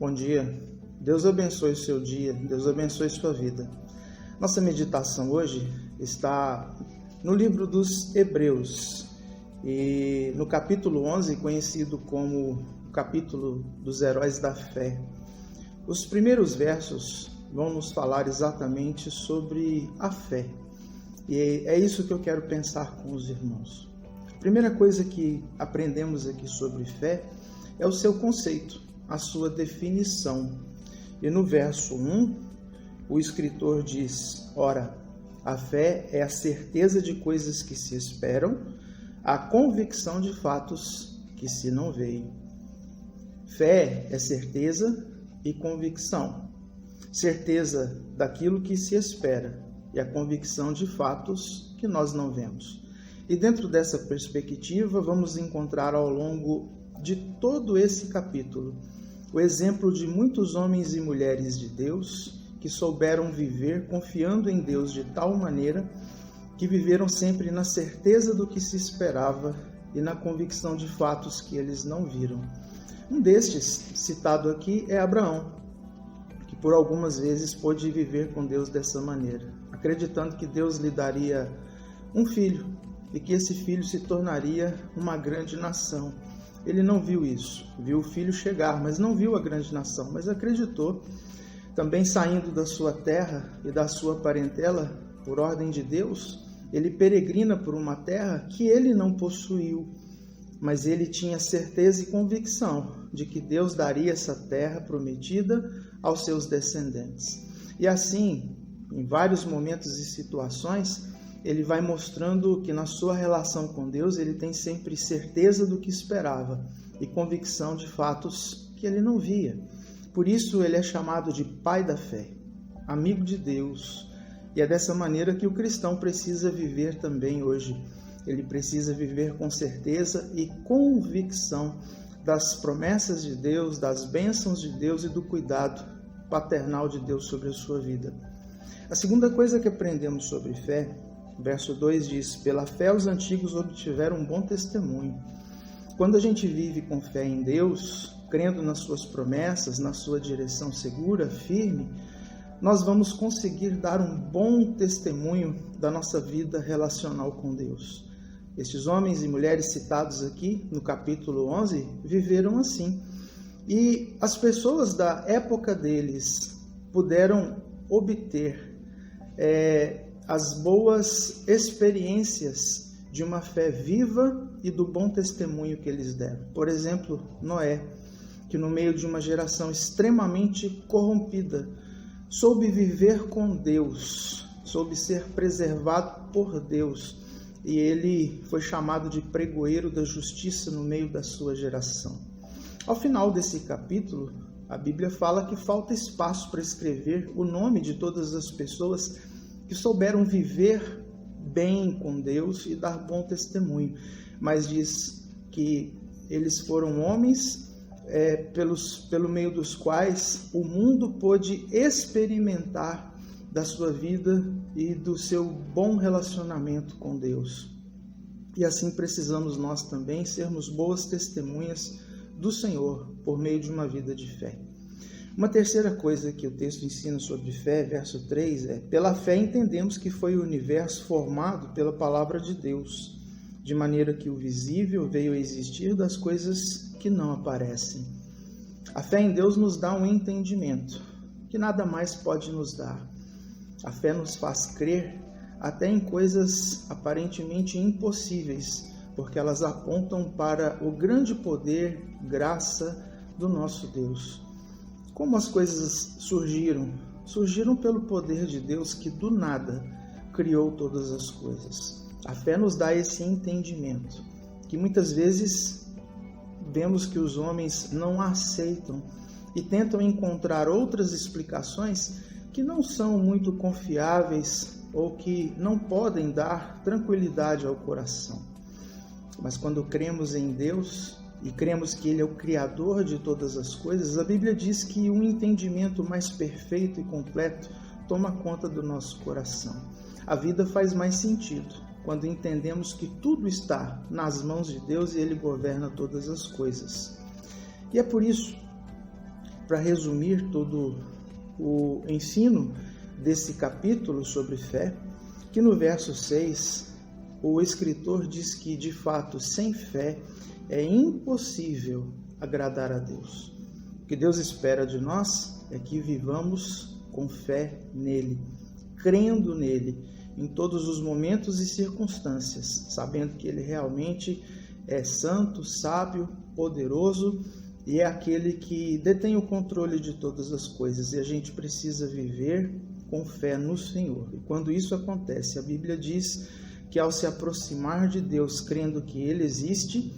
Bom dia, Deus abençoe o seu dia, Deus abençoe sua vida. Nossa meditação hoje está no livro dos Hebreus e no capítulo 11, conhecido como o capítulo dos heróis da fé. Os primeiros versos vão nos falar exatamente sobre a fé e é isso que eu quero pensar com os irmãos. A primeira coisa que aprendemos aqui sobre fé é o seu conceito, a sua definição. E no verso 1, o escritor diz: ora, a fé é a certeza de coisas que se esperam, a convicção de fatos que se não veem. Fé é certeza e convicção. Certeza daquilo que se espera e a convicção de fatos que nós não vemos. E dentro dessa perspectiva, vamos encontrar ao longo de todo esse capítulo o exemplo de muitos homens e mulheres de Deus que souberam viver confiando em Deus de tal maneira que viveram sempre na certeza do que se esperava e na convicção de fatos que eles não viram. Um destes, citado aqui, é Abraão, que por algumas vezes pôde viver com Deus dessa maneira, acreditando que Deus lhe daria um filho e que esse filho se tornaria uma grande nação. Ele não viu isso, viu o filho chegar, mas não viu a grande nação, mas acreditou. Também saindo da sua terra e da sua parentela, por ordem de Deus, ele peregrina por uma terra que ele não possuiu, mas ele tinha certeza e convicção de que Deus daria essa terra prometida aos seus descendentes. E assim, em vários momentos e situações, ele vai mostrando que na sua relação com Deus ele tem sempre certeza do que esperava e convicção de fatos que ele não via. Por isso ele é chamado de pai da fé, amigo de Deus. E é dessa maneira que o cristão precisa viver também hoje. Ele precisa viver com certeza e convicção das promessas de Deus, das bênçãos de Deus e do cuidado paternal de Deus sobre a sua vida. A segunda coisa que aprendemos sobre fé, verso 2 diz: pela fé os antigos obtiveram um bom testemunho. Quando a gente vive com fé em Deus, crendo nas suas promessas, na sua direção segura, firme, nós vamos conseguir dar um bom testemunho da nossa vida relacional com Deus. Estes homens e mulheres citados aqui no capítulo 11 viveram assim. E as pessoas da época deles puderam obter as boas experiências de uma fé viva e do bom testemunho que eles deram. Por exemplo, Noé, que no meio de uma geração extremamente corrompida, soube viver com Deus, soube ser preservado por Deus, e ele foi chamado de pregoeiro da justiça no meio da sua geração. Ao final desse capítulo, a Bíblia fala que falta espaço para escrever o nome de todas as pessoas que souberam viver bem com Deus e dar bom testemunho, mas diz que eles foram homens pelo meio dos quais o mundo pôde experimentar da sua vida e do seu bom relacionamento com Deus. E assim precisamos nós também sermos boas testemunhas do Senhor por meio de uma vida de fé. Uma terceira coisa que o texto ensina sobre fé, verso 3, é: pela fé entendemos que foi o universo formado pela palavra de Deus, de maneira que o visível veio a existir das coisas que não aparecem. A fé em Deus nos dá um entendimento que nada mais pode nos dar. A fé nos faz crer até em coisas aparentemente impossíveis, porque elas apontam para o grande poder, graça do nosso Deus. Como as coisas surgiram? Surgiram pelo poder de Deus que do nada criou todas as coisas. A fé nos dá esse entendimento, que muitas vezes vemos que os homens não aceitam e tentam encontrar outras explicações que não são muito confiáveis ou que não podem dar tranquilidade ao coração. Mas quando cremos em Deus e cremos que Ele é o Criador de todas as coisas, a Bíblia diz que um entendimento mais perfeito e completo toma conta do nosso coração. A vida faz mais sentido quando entendemos que tudo está nas mãos de Deus e Ele governa todas as coisas. E é por isso para resumir todo o ensino desse capítulo sobre fé, que no verso 6, o escritor diz que, de fato, sem fé é impossível agradar a Deus. O que Deus espera de nós é que vivamos com fé nele, crendo nele, em todos os momentos e circunstâncias, sabendo que ele realmente é santo, sábio, poderoso e é aquele que detém o controle de todas as coisas, e a gente precisa viver com fé no Senhor. E quando isso acontece, a Bíblia diz que ao se aproximar de Deus, crendo que ele existe,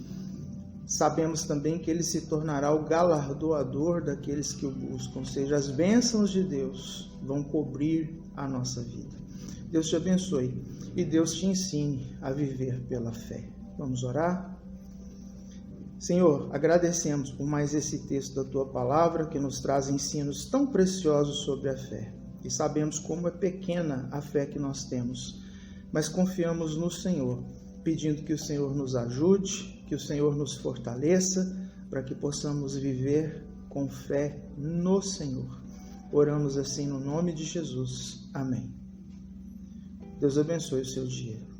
sabemos também que ele se tornará o galardoador daqueles que o buscam, ou seja, as bênçãos de Deus vão cobrir a nossa vida. Deus te abençoe e Deus te ensine a viver pela fé. Vamos orar? Senhor, agradecemos por mais esse texto da Tua Palavra que nos traz ensinos tão preciosos sobre a fé. E sabemos como é pequena a fé que nós temos, mas confiamos no Senhor, pedindo que o Senhor nos ajude, que o Senhor nos fortaleça, para que possamos viver com fé no Senhor. Oramos assim no nome de Jesus. Amém. Deus abençoe o seu dia.